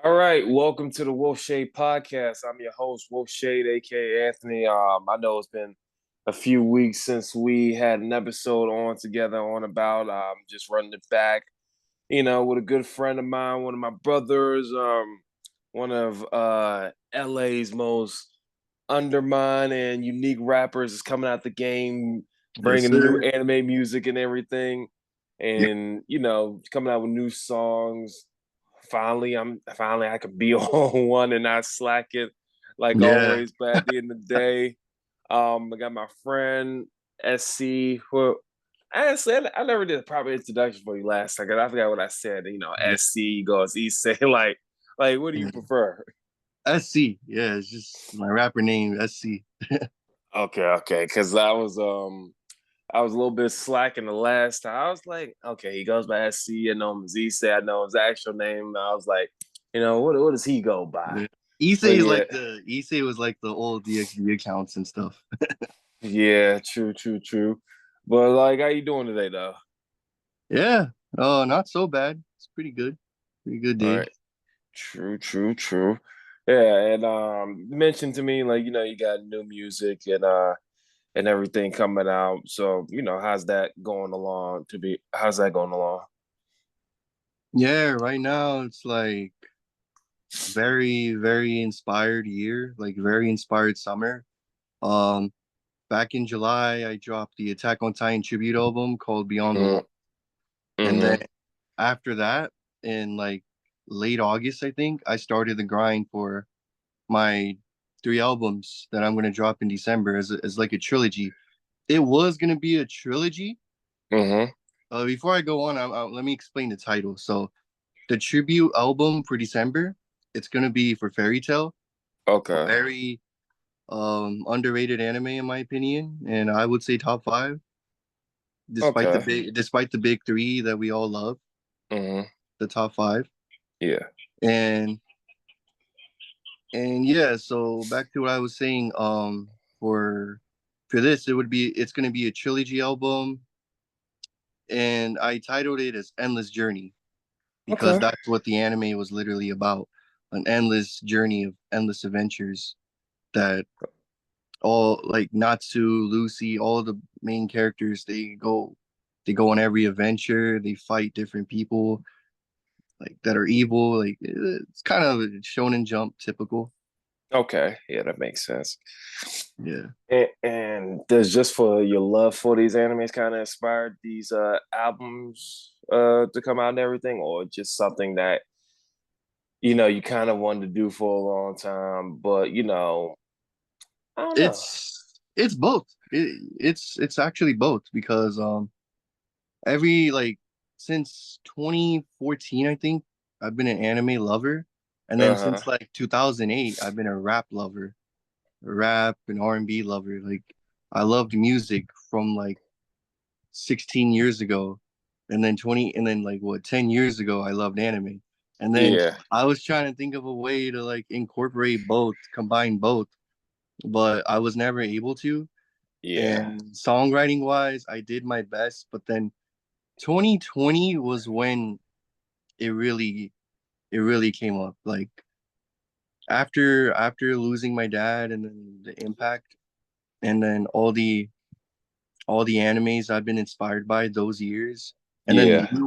All right, welcome to the Wolf Shade Podcast. I'm your host, Wolf Shade, aka Anthony. I know it's been a few weeks since we had an episode on together on about just running it back, with a good friend of mine, one of my brothers, one of LA's most undermined and unique rappers is coming out the game, Yes, bringing new sir. anime music and everything, Yep. and coming out with new songs. Finally I could be on one and not slack it like Yeah. always. But at the end of the day, I got my friend SC. Who I never did a proper introduction for you last time. I forgot what I said. Yeah. SC goes Issei. Like, what do you Yeah. prefer? SC. Yeah, it's just my rapper name, SC. Okay, because I was a little bit slacking the last time. I was like, okay, he goes by SC. I know him as Issei. I know his actual name. I was like, what does he go by? Yeah. But yeah, Issei was like the old DXD accounts and stuff. yeah, true. But like, how you doing today, though? Yeah. Oh, not so bad. It's pretty good. Pretty good All day. right, true. Yeah, and you mentioned to me like you got new music and everything coming out. So how's that going along? Yeah, right now it's like very, very inspired year, like very inspired summer. Um, Back in July, I dropped the Attack on Titan tribute album called Beyond the Mm, Wall. And then mm-hmm. after that, in like late August, I think, I started the grind for my three albums that I'm gonna drop in December as like a trilogy. It was gonna be a trilogy. Mm-hmm. Before I go on, let me explain the title. So the tribute album for December, it's gonna be for Fairy Tail, a Okay. very underrated anime in my opinion, and I would say top five, Okay. despite the big three that we all love, Mm-hmm. the top five. Yeah. And yeah, so back to what I was saying, for this it's gonna be a trilogy album, and I titled it as Endless Journey because Okay. that's what the anime was literally about. An endless journey of endless adventures that all like Natsu, Lucy, all the main characters, they go on every adventure, they fight different people like that are evil. Like it's kind of shonen jump typical. Okay. Yeah, that makes sense. Yeah. And does just for your love for these animes kind of inspired these albums to come out and everything, or just something that you kind of wanted to do for a long time, but I don't know. It's both. It's actually both because every like since 2014 I think I've been an anime lover, and then Uh-huh. since like 2008 I've been a rap lover, a rap and R&B lover. Like I loved music from like 16 years ago, and then 20, and then like what, 10 years ago I loved anime. And then Yeah. I was trying to think of a way to like incorporate both, combine both, but I was never able to. Yeah. And songwriting wise, I did my best, but then 2020 was when it really it really came up. Like after losing my dad, and then the impact, and then all the animes I've been inspired by those years, and then Yeah. the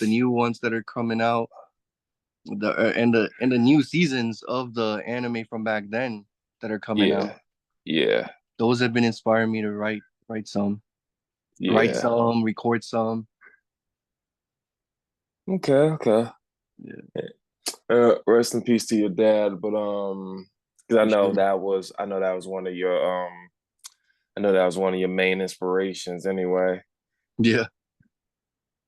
new ones that are coming out, and the new seasons of the anime from back then that are coming out. Yeah. Yeah. Those have been inspiring me to write Yeah. some, record some. Okay. Yeah, Rest in peace to your dad, but because for sure. I know that was one of your main inspirations anyway. Yeah.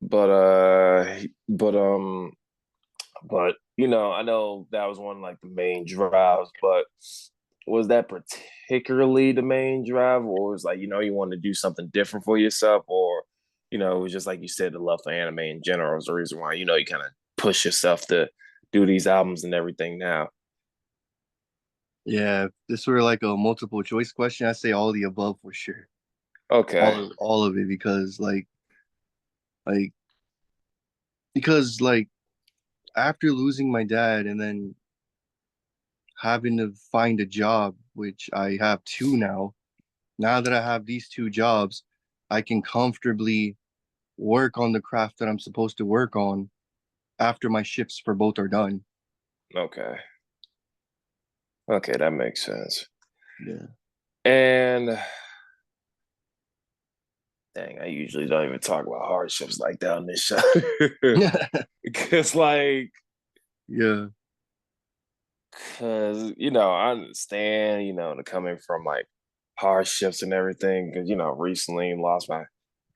But uh, but um, but I know that was one of like the main drives. But was that particularly the main drive, or was like you wanted to do something different for yourself, or it was just like you said, the love for anime in general was the reason why you kind of push yourself to do these albums and everything now. Yeah, if this were like a multiple choice question, I say all the above for sure. Okay. All of it because like because like after losing my dad and then having to find a job, which I have two now that I have these two jobs, I can comfortably work on the craft that I'm supposed to work on after my shifts for both are done. Okay. Okay, that makes sense. Yeah. And dang, I usually don't even talk about hardships like that on this show. Because like, Yeah. because I understand, the coming from like hardships and everything. Because recently lost my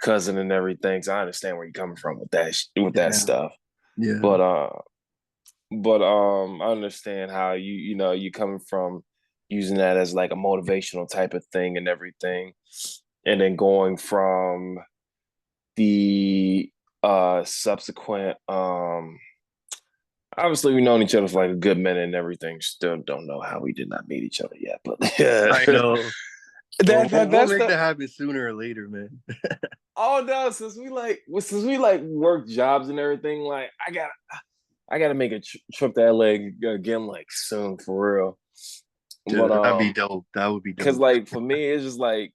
cousin and everything, so I understand where you're coming from with that Yeah. stuff. Yeah. But I understand how you coming from using that as like a motivational type of thing and everything, and then going from the subsequent obviously we've known each other for like a good minute and everything. Still don't know how we did not meet each other yet, but yeah. I know. Well, that, that we'll that's make the that happen sooner or later, man. oh no, since we like work jobs and everything, like I gotta make a trip to LA again like soon for real. But Dude, that'd be dope. That would be because dope. like for me it's just like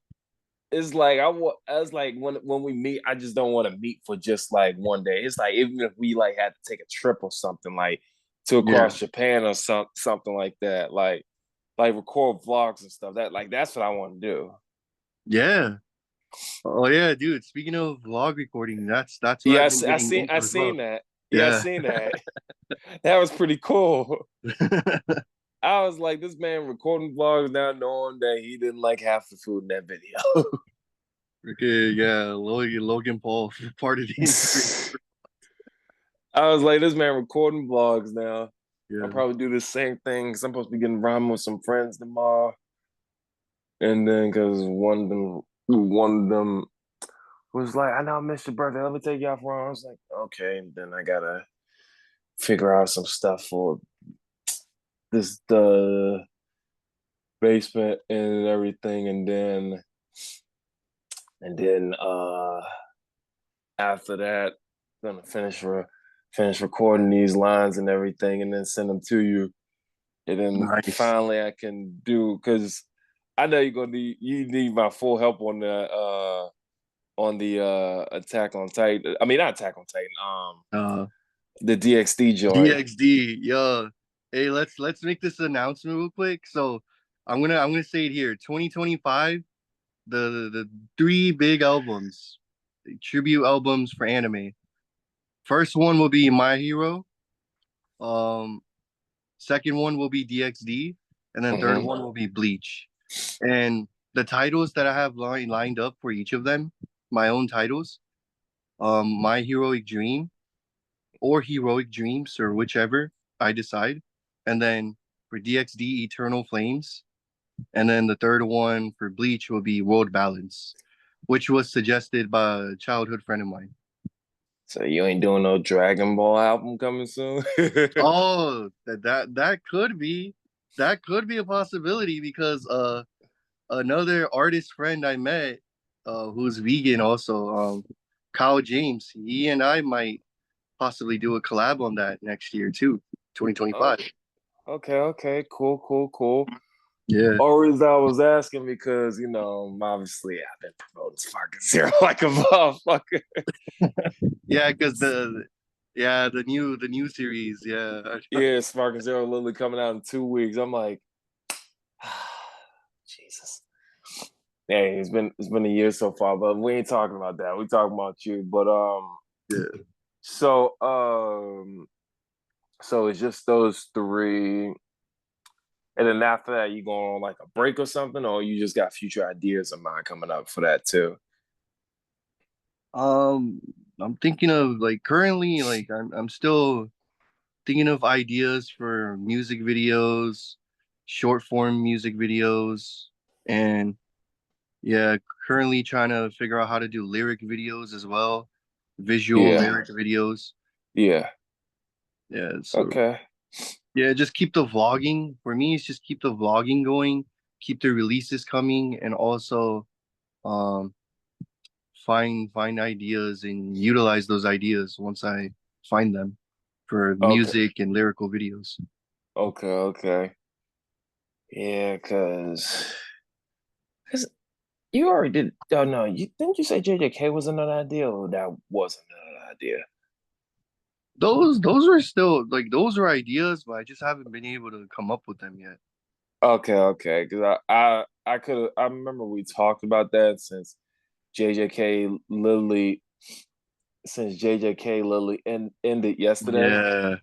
it's like as like when we meet, I just don't want to meet for just like one day. It's like even if we like had to take a trip or something like to Yeah. across Japan or something like that, like record vlogs and stuff. That's what I want to do. Yeah. Oh yeah, dude. Speaking of vlog recording, that's what Yeah, I've been getting I into as well. seen that. Yeah, I Yeah. seen that. That was pretty cool. I was like, this man recording vlogs now, knowing that he didn't like half the food in that video. Okay, yeah, Logan Paul part of the inspiration. I was like, this man recording vlogs now. I'll Yeah. probably do the same thing because I'm supposed to be getting ramen with some friends tomorrow. And then because one of them was like, I know I missed your birthday. Let me take you out for. I was like, okay. And then I gotta figure out some stuff for the basement and everything. And then after that, gonna finish recording these lines and everything, and then send them to you. And then Nice. finally, I can do because I know you need my full help on the Attack on Titan. I mean, not Attack on Titan. Uh The DXD joint. DXD, yeah. Hey, let's make this announcement real quick. So I'm gonna say it here. 2025, the three big albums, the tribute albums for anime. First one will be My Hero. Um, second one will be DXD, and then third Hmm. one will be Bleach. And the titles that I have lined up for each of them, my own titles, My Heroic Dream or Heroic Dreams or whichever I decide. And then for DXD, Eternal Flames. And then the third one for Bleach will be World Balance, which was suggested by a childhood friend of mine. So you ain't doing no Dragon Ball album coming soon? Oh, that could be a possibility because another artist friend I met who's vegan also, Kyle James, he and I might possibly do a collab on that next year too, Oh, 2025. okay, cool. Yeah. Or reason I was asking because obviously I've been promoting Spark Zero like a motherfucker. Yeah, because the new series, yeah. Yeah, Spark Zero literally coming out in 2 weeks. I'm like, Jesus. Yeah, it's been a year so far, but we ain't talking about that. We talking about you. But Yeah. so so it's just those three, and then after that, you going on like a break or something, or you just got future ideas of mine coming up for that too. Um, I'm thinking of like currently, like I'm still thinking of ideas for music videos, short form music videos, and yeah, currently trying to figure out how to do lyric videos as well, visual Yeah, lyric videos. yeah. Yeah, so Okay. yeah, just keep the vlogging. For me, it's just keep the vlogging going, keep the releases coming, and also um find ideas and utilize those ideas once I find them. for Okay, music and lyrical videos. okay. Yeah, cause you already did. Oh no, you didn't you say JJK was another idea, or that wasn't another idea? Those are still like those are ideas, but I just haven't been able to come up with them yet. Okay. Because I could I remember we talked about that JJK literally since JJK literally ended yesterday. Yeah.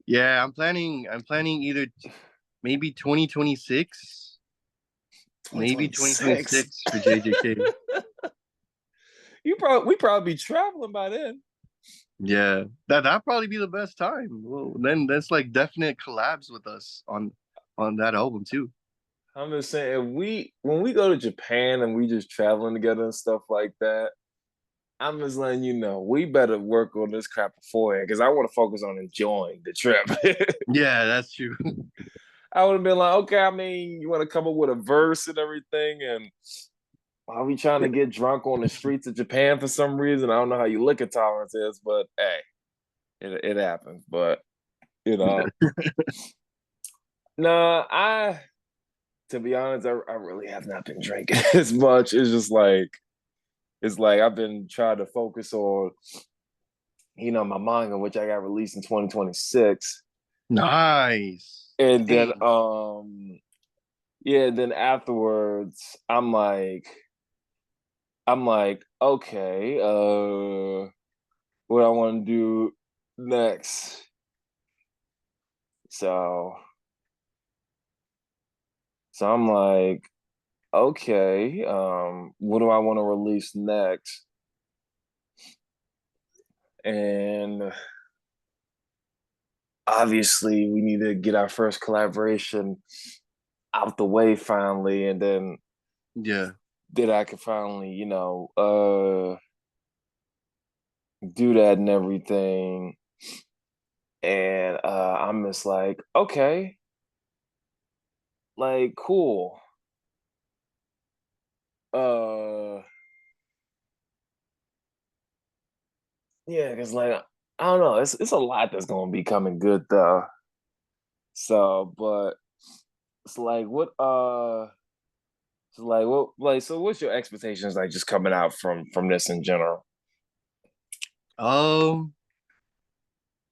Yeah, I'm planning either maybe 2026, maybe 2026. 2026 for JJK. We probably be traveling by then. Yeah. That'd probably be the best time. Well, then that's like definite collabs with us on that album too. I'm just saying, if we when we go to Japan and we just traveling together and stuff like that, I'm just letting you know we better work on this crap beforehand because I want to focus on enjoying the trip. Yeah, that's true. I would have been like, okay, I mean, you want to come up with a verse and everything, and are we trying to get drunk on the streets of Japan for some reason? I don't know how your liquor tolerance is, but hey, it happens. But you know, no, I to be honest, I really have not been drinking as much. It's like I've been trying to focus on my manga, which I got released in 2026, Nice. and then Dang. yeah, then afterwards I'm like, okay, what I want to do next. So so I'm like, okay, what do I want to release next? And obviously we need to get our first collaboration out the way finally, and Yeah. then I could finally, do that and everything. And I'm just like, okay, like cool. Uh yeah, because like I don't know, it's a lot that's gonna be coming good though. So, but it's like so what's your expectations like just coming out from this in general? Um,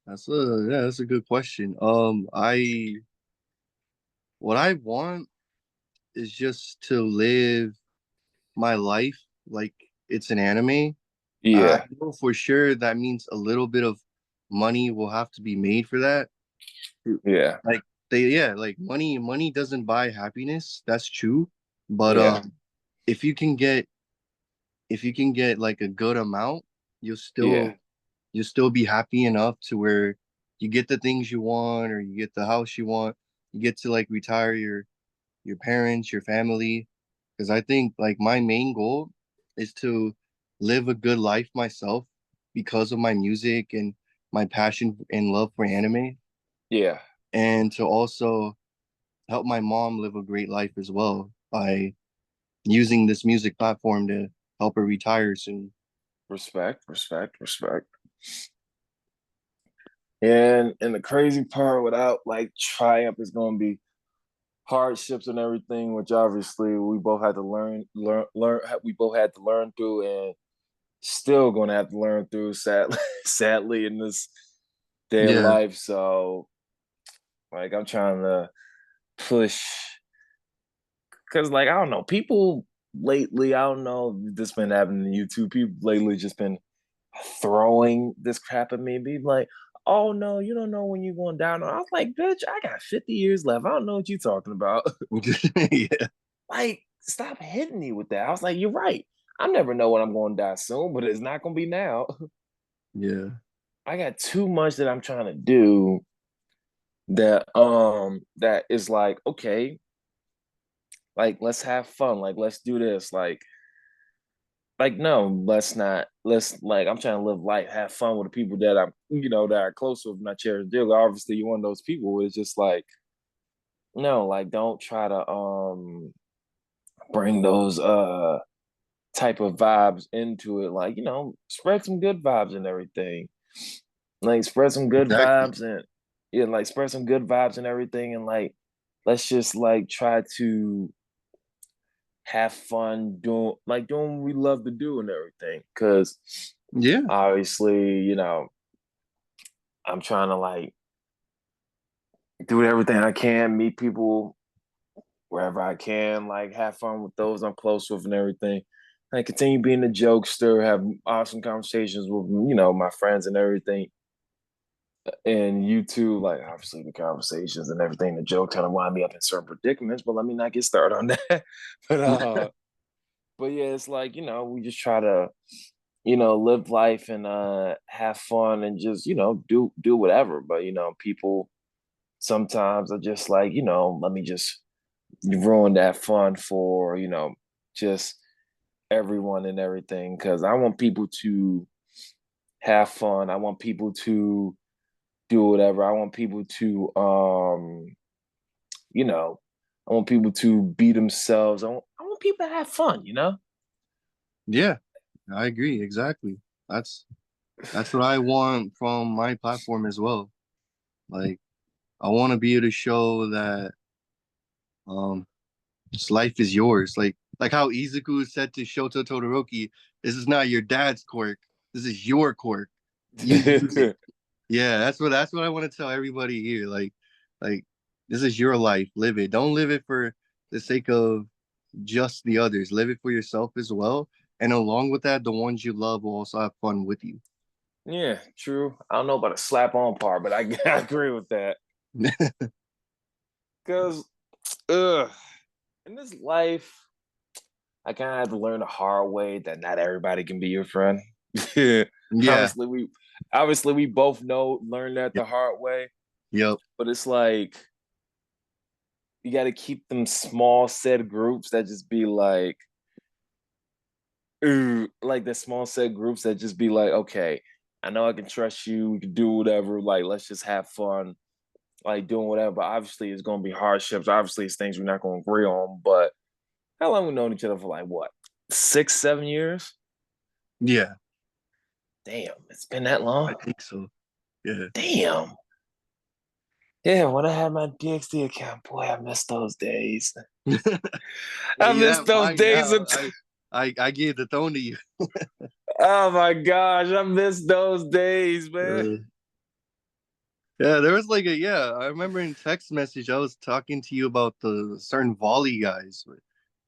that's a good question. I what I want is just to live my life like it's an anime. I Yeah, know for sure that means a little bit of money will have to be made for that. yeah, Like like money doesn't buy happiness. That's true. But yeah, if you can get like a good amount, you'll yeah, still you'll still be happy enough to where you get the things you want or you get the house you want. You get to like retire your parents, your family. Because I think like my main goal is to live a good life myself because of my music and my passion and love for anime, yeah. and to also help my mom live a great life as well by using this music platform to help her retire soon. Respect. And the crazy part without like triumph is gonna be hardships and everything, which obviously we both had to learn. We both had to learn through, and still going to have to learn through. Sadly, in this day of Yeah, life. So, like, I'm trying to push because, like, I don't know, people lately. I don't know if this been happening to YouTube. People lately just been throwing this crap at me, be like, "Oh no, you don't know when you're going down." I was like, "Bitch, I got 50 years left. I don't know what you're talking about." yeah, Like, stop hitting me with that. I was like, you're right. I never know when I'm going to die soon, but it's not going to be now. yeah, I got too much that I'm trying to do that is like, okay, like let's have fun. Like let's do this. Like no, let's not. Let's like I'm trying to live life, have fun with the people that I'm, that are close with, my cherish dear. Obviously, you're one of those people where it's just like, no, like don't try to bring those type of vibes into it. Like, spread some good vibes and everything. Like spread some good Exactly. vibes and yeah, like spread some good vibes and everything, and like let's just like try to have fun doing what we love to do and everything. Cause Yeah. obviously, I'm trying to like do everything I can, meet people wherever I can, like have fun with those I'm close with and everything. And continue being a jokester, have awesome conversations with my friends and everything. And you too, like obviously the conversations and everything, the joke kind of wind me up in certain predicaments, but let me not get started on that. But yeah, it's like, we just try to, live life and have fun and just, do whatever. But people sometimes are just like, let me just ruin that fun for, just everyone and everything. Cause I want people to have fun. I want people to do whatever. I want people to you know, I want people to be themselves. I want people to have fun. Yeah, I agree. Exactly. That's that's what I want from my platform as well. Like I want to be able to show that um this life is yours. Like how Izuku said to Shoto Todoroki, this is not your dad's quirk. This is your quirk. You use it. Yeah, that's what I want to tell everybody here. Like this is your life. Live it. Don't live it for the sake of just the others. Live it for yourself as well. And along with that, the ones you love will also have fun with you. Yeah, true. I don't know about a slap on part, but I agree with that. Because in this life, I kind of had to learn the hard way that not everybody can be your friend. Yeah. obviously, we obviously we both learned that Yep. the hard way. Yep. But it's like you got to keep them small set groups that just be like, ooh, like the small set groups that just be like, okay, I know I can trust you. We can do whatever. Like, let's just have fun, like doing whatever. But obviously, it's going to be hardships. Obviously, it's things we're not going to agree on. But how long we known each other for? Like what, 6, 7 years? Yeah. Damn, it's been that long. I think so. Yeah. Damn. Yeah, when I had my DXD account, boy, I miss those days. Well, I you miss have those mine days. now. I gave the throne to you. Oh my gosh, I miss those days, man. Uh, yeah, there was like a yeah. I remember in text message I was talking to you about the certain volley guys. But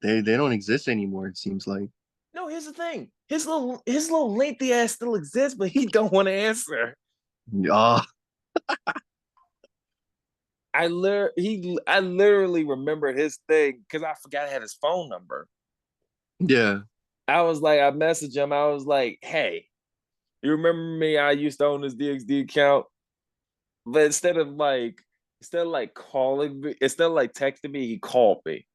they don't exist anymore. It seems like. No, here's the thing. His little lengthy ass still exists, but he don't want to answer. Ah, I literally remember his thing because I forgot I had his phone number. yeah, I was like, I messaged him. I was like, hey, you remember me? I used to own this DXD account, but instead of like calling me, instead of like texting me, he called me.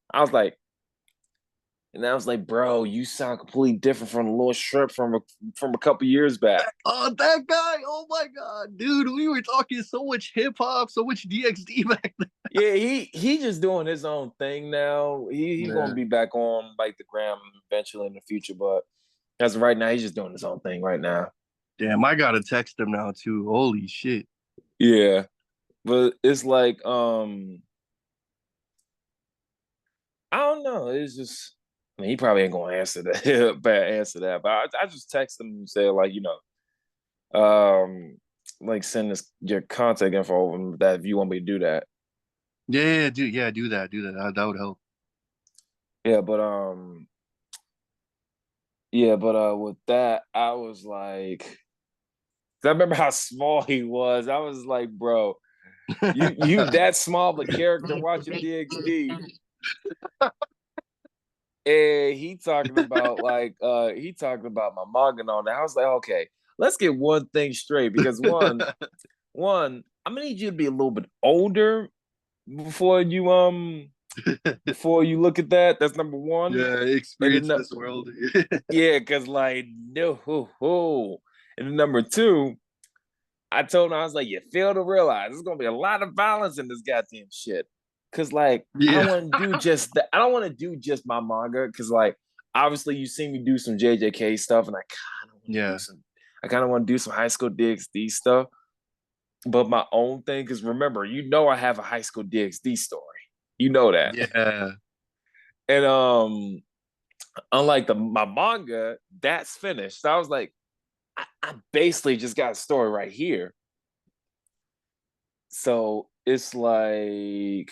And I was like, bro, you sound completely different from the little shrimp from a couple years back. oh, that guy! Oh my god, dude, we were talking so much hip hop, so much DXD back then. Yeah, he just doing his own thing now. He's gonna Yeah, be back on like the gram eventually in the future, but as of right now, he's just doing his own thing right now. damn, I gotta text him now too. Holy shit. Yeah, but it's like I don't know. It's just I mean he probably ain't gonna answer that, bad answer that. But I just text him and say like like send this your contact info over that if you want me to do that. Yeah, do that, do that. That would help. Yeah, but with that I was like. I remember how small he was. I was like, bro, you that small of a character watching DXD. And he talking about my manga and all that. I was like, okay, let's get one thing straight because one, I'm gonna need you to be a little bit older before you look at that. That's number one. Yeah, And experience then this world. yeah, because like no. And then number two, I told him I was like, you fail to realize there's gonna be a lot of violence in this goddamn shit. Cause like I don't Yeah, want to do just that. I don't want to do just my manga. Cause like obviously you see me do some JJK stuff, and I kind of want to do yeah, some. I kind of want to do some high school DxD stuff. but my own thing. Because remember, I have a high school DxD story. You know that. Yeah. And unlike my manga, that's finished. So I was like, I basically just got a story right here. So it's like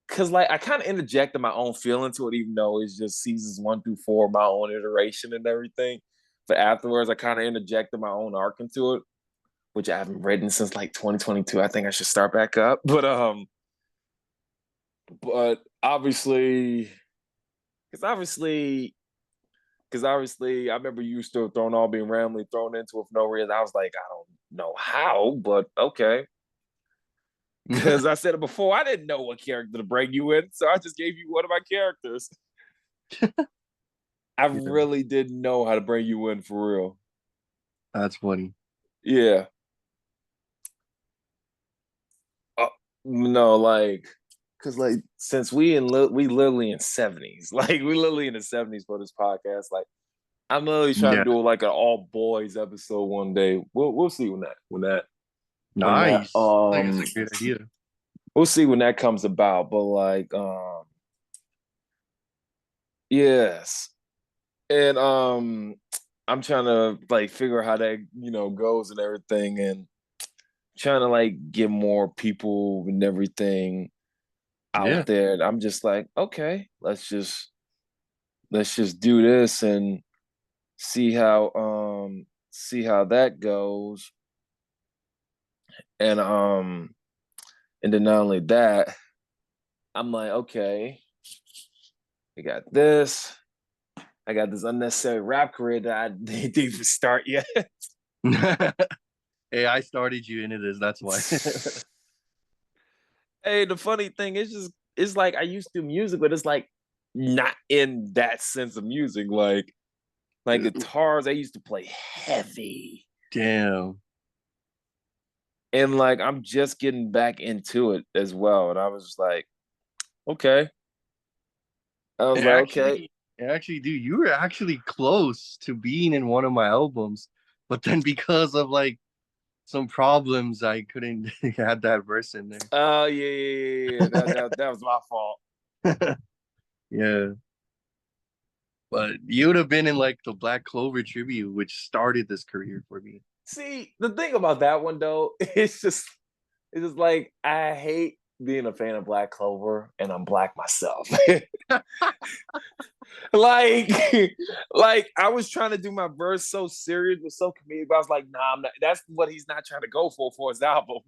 because like I kind of interjected my own feeling to it, even though it's just seasons 1 through 4, my own iteration and everything. But afterwards, I kind of interjected my own arc into it, which I haven't written since like 2022. I think I should start back up. But obviously, because obviously, because obviously, I remember you still throwing all being randomly thrown into it for no reason. I was like, I don't know how, but okay. Because I said it before, I didn't know what character to bring you in, so I just gave you one of my characters. I Yeah, really didn't know how to bring you in for real. that's funny. Yeah. Uh, no, like, cause like since we literally in 70s, like we literally in the 70s for this podcast. Like, I'm literally trying to Yeah. do like an all boys episode one day. We'll see when that Nice. I think that's a great idea. we'll see when that comes about. But like yes. And I'm trying to like figure out how that goes and everything, and trying to like get more people and everything Yeah. out there. And I'm just like, okay, let's just do this and see how that goes. And then not only that, I'm like, okay, I got this. I got this unnecessary rap career that I didn't even start yet. Hey, I started you into this. That's why. Hey, the funny thing is just it's like I used to do music, but it's like not in that sense of music. Like guitars, I used to play heavy. Damn. And like I'm just getting back into it as well. And I was just like, okay. I was And like, okay. actually, dude, you were actually close to being in one of my albums, but then because of like some problems, I couldn't add that verse in Oh yeah. That was my fault. there. Yeah. But you would have been in like the Black Clover tribute, which started this career for me. See, the thing about that one though, it's just like I hate being a fan of Black Clover and I'm black myself. like like I was trying to do my verse so serious but so comedic, but I was like, nah, I'm not. That's what he's not trying to go for his album.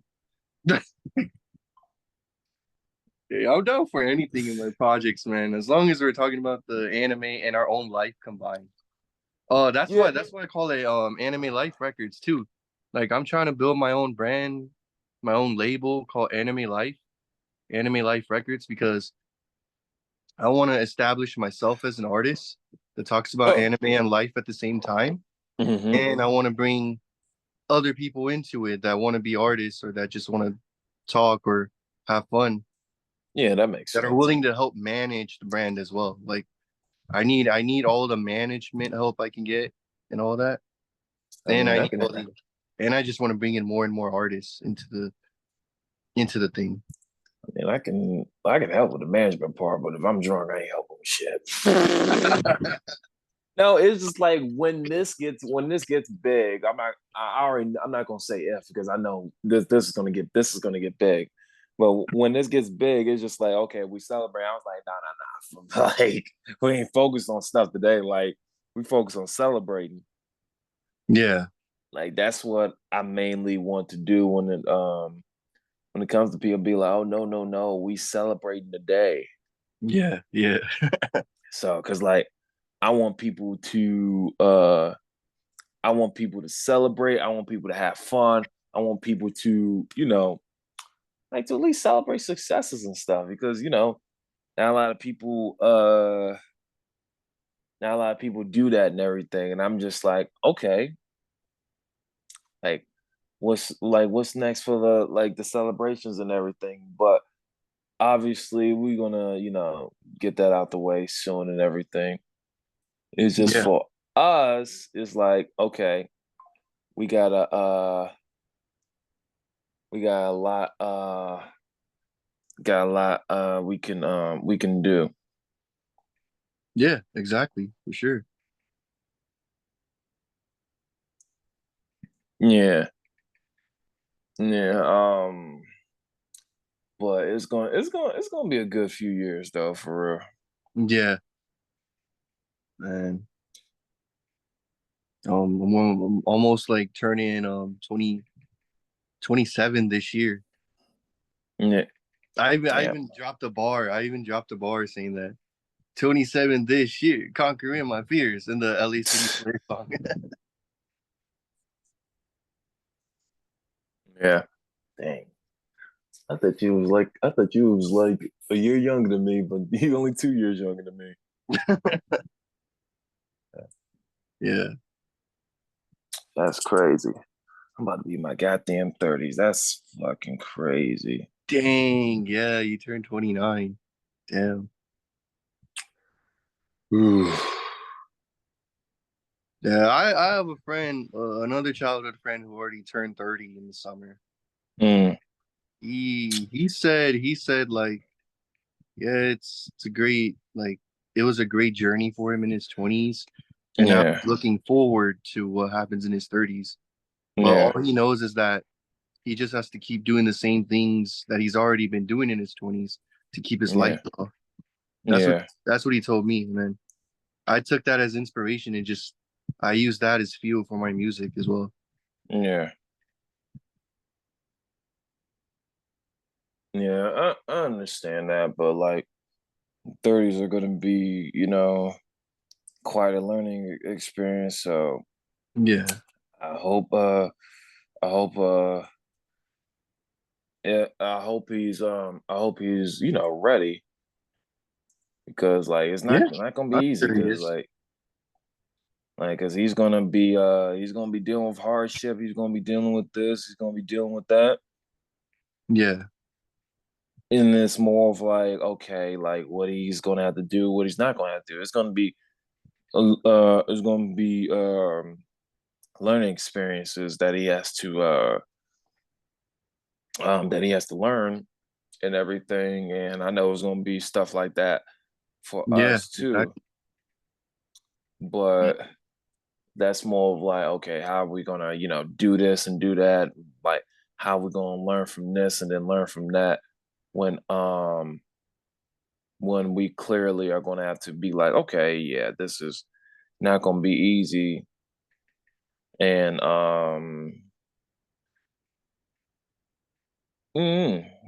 Yeah, I'm down for anything in my projects, man. As long as we're talking about the anime and our own life combined. Oh, Yeah, that's why I call it Anime Life Records too. Like I'm trying to build my own brand, my own label called Anime Life Records, because I want to establish myself as an artist that talks about oh, anime and life at the same time. mm-hmm. And I want to bring other people into it that want to be artists or that just want to talk or have fun, Yeah, that makes that are sense. willing to help manage the brand as well. Like I need all the management help I can get and all that. I And mean, I I need can all the and I just want to bring in more and more artists into the thing. I can help with the management part, but if I'm drunk, I ain't helping with shit. No, it's just like when this gets big, I'm not gonna say if because I know this is gonna get big. But when this gets big, it's just like, okay, we celebrate. I was like, nah. Like we ain't focused on stuff today. Like we focus on celebrating. Yeah. Like that's what I mainly want to do when it comes to people be like, oh no, we celebrating the day. Yeah. Yeah. So cause like I want people to I want people to celebrate. I want people to have fun. I want people to, like to at least celebrate successes and stuff because, not a lot of people not a lot of people do that and everything. And I'm just like, like what's next for the celebrations and everything. But obviously we're gonna, get that out the way soon and everything. It's just Yeah. for us, it's like, okay, we got a we got a lot we can do. Yeah, exactly, for sure. Yeah. Yeah. But it's gonna be a good few years though, for real. Yeah, man. I'm almost like turning 27 this year. Yeah. I Yeah. even dropped a bar. I even dropped a bar saying that 27 this year, conquering my fears in the LA City Square song. Yeah. Dang. I thought you was like a year younger than me, but you only 2 years younger than me. Yeah. That's crazy. I'm about to be in my goddamn 30s. That's fucking crazy. Dang. Yeah, you turned 29. Damn. Ooh. Yeah, I have a friend, another childhood friend who already turned 30 in the summer. Mm, He said like, yeah, it's a great like it was a great journey for him in his 20s, and now yeah. he's looking forward to what happens in his 30s. But all Yeah. he knows is that he just has to keep doing the same things that he's already been doing in his 20s to keep his Yeah. lights off. That's what Yeah. that's what he told me, and then I took that as inspiration and just I use that as fuel for my music as well. Yeah. Yeah. I understand that, but like 30s are gonna be, quite a learning experience. So Yeah. I hope I hope yeah, I hope he's, ready, because like Yeah. it's not gonna be I'm easy, sure he because is. cause he's gonna be dealing with hardship, he's gonna be dealing with this, he's gonna be dealing with that. Yeah. And it's more of like, okay, like what he's gonna have to do, what he's not gonna have to do. It's gonna be learning experiences that he has to learn and everything. And I know it's gonna be stuff like that for Yeah, us too. exactly. But that's more of like, okay, how are we gonna, do this and do that? Like, how are we gonna learn from this and then learn from that, when when we clearly are gonna have to be like, okay, yeah, this is not gonna be easy. And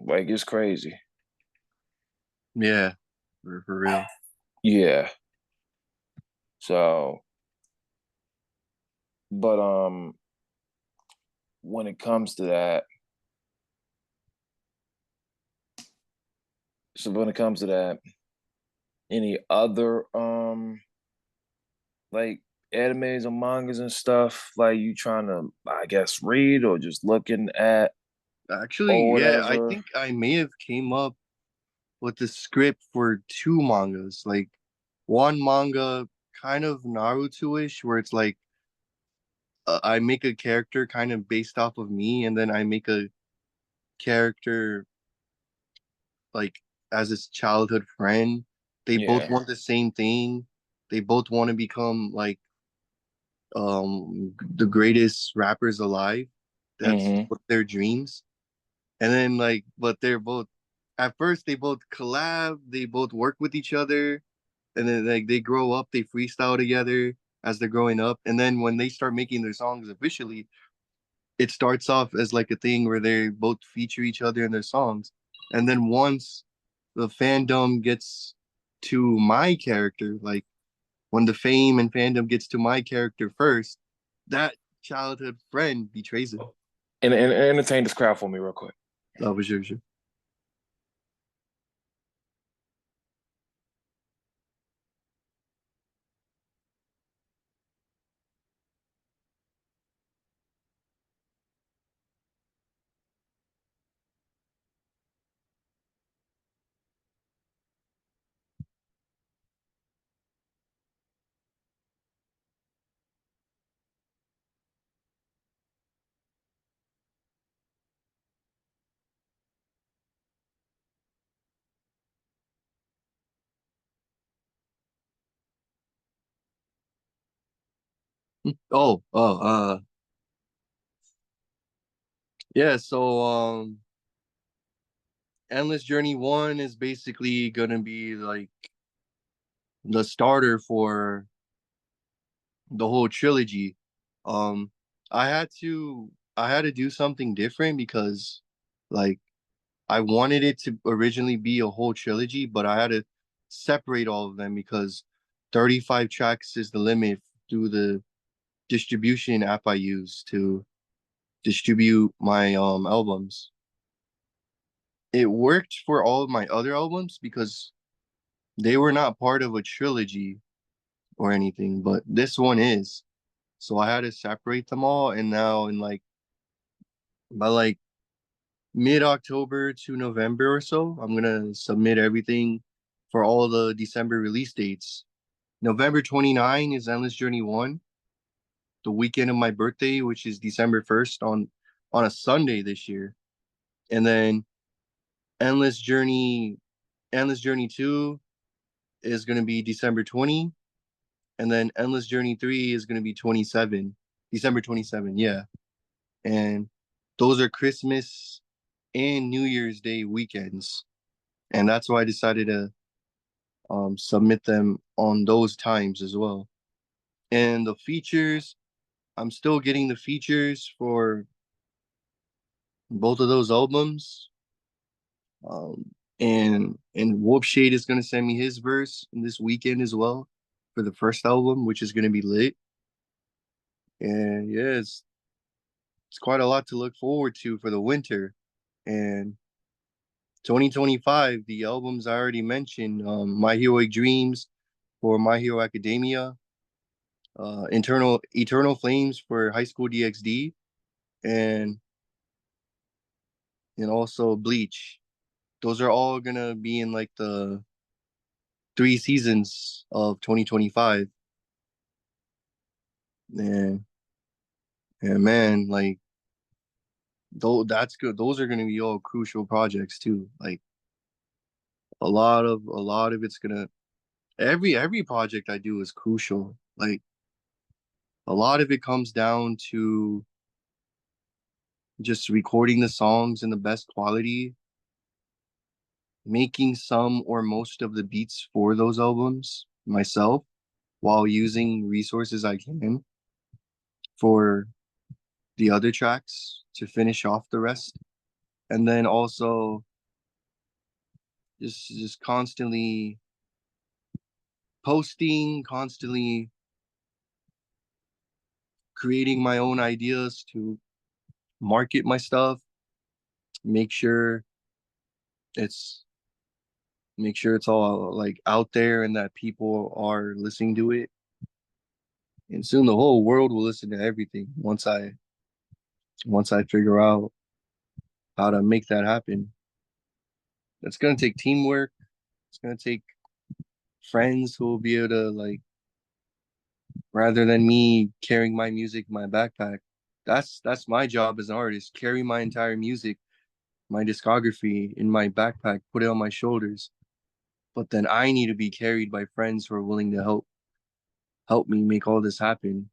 like, it's crazy. Yeah. For real. Yeah. So, but when it comes to that, when it comes to that, any other like animes or mangas and stuff like you trying to, I guess, read or just looking at Actually, or yeah, I whatever? think I may have came up with the script for two mangas. Like one manga kind of Naruto-ish where it's like I make a character kind of based off of me and then I make a character like as his childhood friend. They both Yeah. want the same thing. They both want to become like the greatest rappers alive. That's Mm-hmm. what their dreams. And then like but they're both at first they both collab, they both work with each other, and then like they grow up, they freestyle together as they're growing up. And then when they start making their songs officially, it starts off as like a thing where they both feature each other in their songs. And then once the fandom gets to my character, like when the fame and fandom gets to my character first, that childhood friend betrays him. And entertain this crowd for me real quick. That was sure. Oh, yeah. So, Endless Journey 1 is basically gonna be like the starter for the whole trilogy. Um, I had to do something different because, like, I wanted it to originally be a whole trilogy, but I had to separate all of them because 35 tracks is the limit through the distribution app I use to distribute my albums. It worked for all of my other albums because they were not part of a trilogy or anything, but this one is. So I had to separate them all, and now in like by like mid October to November or so, I'm gonna submit everything for all the December release dates. November 29 is Endless Journey 1, the weekend of my birthday, which is December 1st on a Sunday this year. And then Endless Journey Endless Journey 2 is gonna be December 20, and then Endless Journey 3 is gonna be 27, December 27, yeah. And those are Christmas and New Year's Day weekends. And that's why I decided to submit them on those times as well. And the features, I'm still getting the features for both of those albums. And WolfShade is gonna send me his verse this weekend as well for the first album, which is gonna be lit. And yeah, it's quite a lot to look forward to for the winter. And 2025, the albums I already mentioned, My Heroic Dreams for My Hero Academia, Internal Eternal Flames for High School DxD, and and also Bleach. Those are all gonna be in like the 3 seasons of 2025. And and man, like though that's good. Those are gonna be all crucial projects too. Like a lot of it's gonna every project I do is crucial. Like a lot of it comes down to just recording the songs in the best quality, making some or most of the beats for those albums myself while using resources I can for the other tracks to finish off the rest. And then also just constantly posting, constantly creating my own ideas to market my stuff, make sure it's make sure it's all like out there and that people are listening to it. And soon the whole world will listen to everything once I figure out how to make that happen. It's gonna take teamwork. It's gonna take friends who will be able to like rather than me carrying my music in my backpack. That's my job as an artist. Carry my entire music, my discography in my backpack, put it on my shoulders. But then I need to be carried by friends who are willing to help me make all this happen,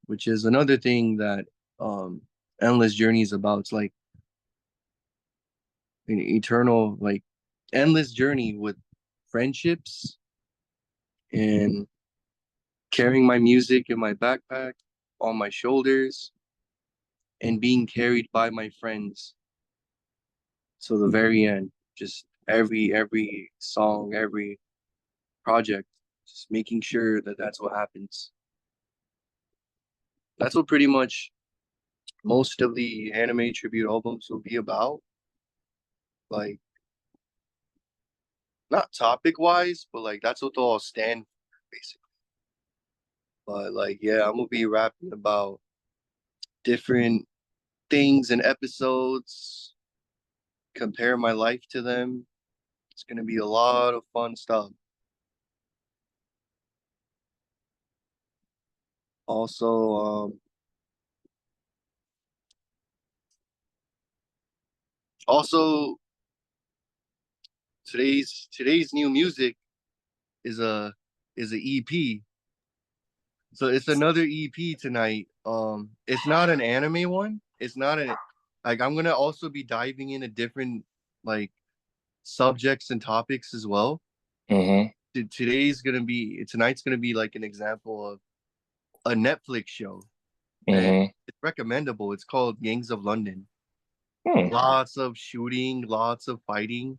which is another thing that um Endless Journey is about. It's like an eternal, like endless journey with friendships and carrying my music in my backpack on my shoulders and being carried by my friends till the very end. Just every song, every project, just making sure that that's what happens. That's what pretty much most of the anime tribute albums will be about. Like not topic wise, but like that's what they'll all stand for, basically. But like yeah, I'm gonna be rapping about different things and episodes, compare my life to them. It's gonna be a lot of fun stuff. Also, also today's new music is a EP. So it's another EP tonight. It's not an anime one. It's not an like I'm gonna also be diving into different like subjects and topics as well. Mm-hmm. Tonight's gonna be like an example of a Netflix show, and Mm-hmm. it's recommendable. It's called Gangs of London. Hmm. Lots of shooting, lots of fighting,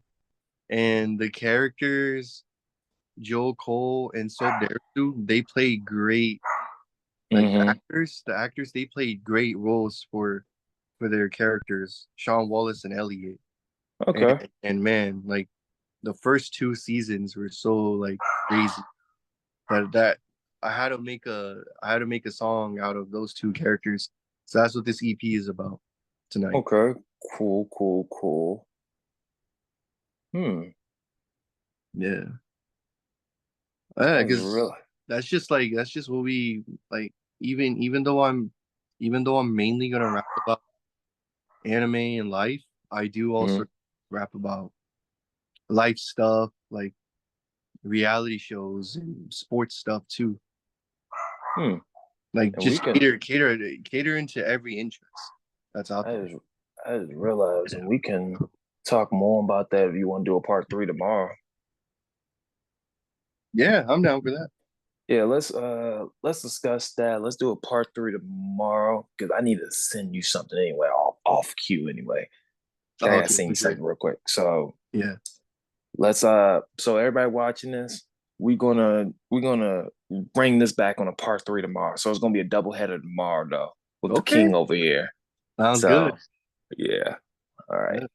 and the characters Joe Cole and Soap Derisu, they play great. Like Mm-hmm. the actors, they played great roles for their characters, Sean Wallace and Elliot. And Okay. and man, like the first two seasons were so like crazy that I had to make a song out of those two characters. So that's what this EP is about tonight. Okay. Cool. Cool. Cool. Hmm. Yeah. Yeah, That's because really. that's just what we like. Even though I'm mainly gonna rap about anime and life, I do also Mm-hmm. rap about life stuff like reality shows and sports stuff too. Hmm. Like And we just can. cater into every interest that's out I there. just, I just realized, Yeah. and we can talk more about that if you want to do a part three tomorrow. Yeah, I'm down for that. Yeah, let's discuss that. Let's do a part three tomorrow because I need to send you something anyway, off cue anyway. I Oh, gotta okay, send for you sure. something real quick. So Yeah. let's so everybody watching this, we're gonna bring this back on a part three tomorrow. So it's gonna be a double header tomorrow though with the Okay. king over here. Sounds good. So yeah. All right. Yeah.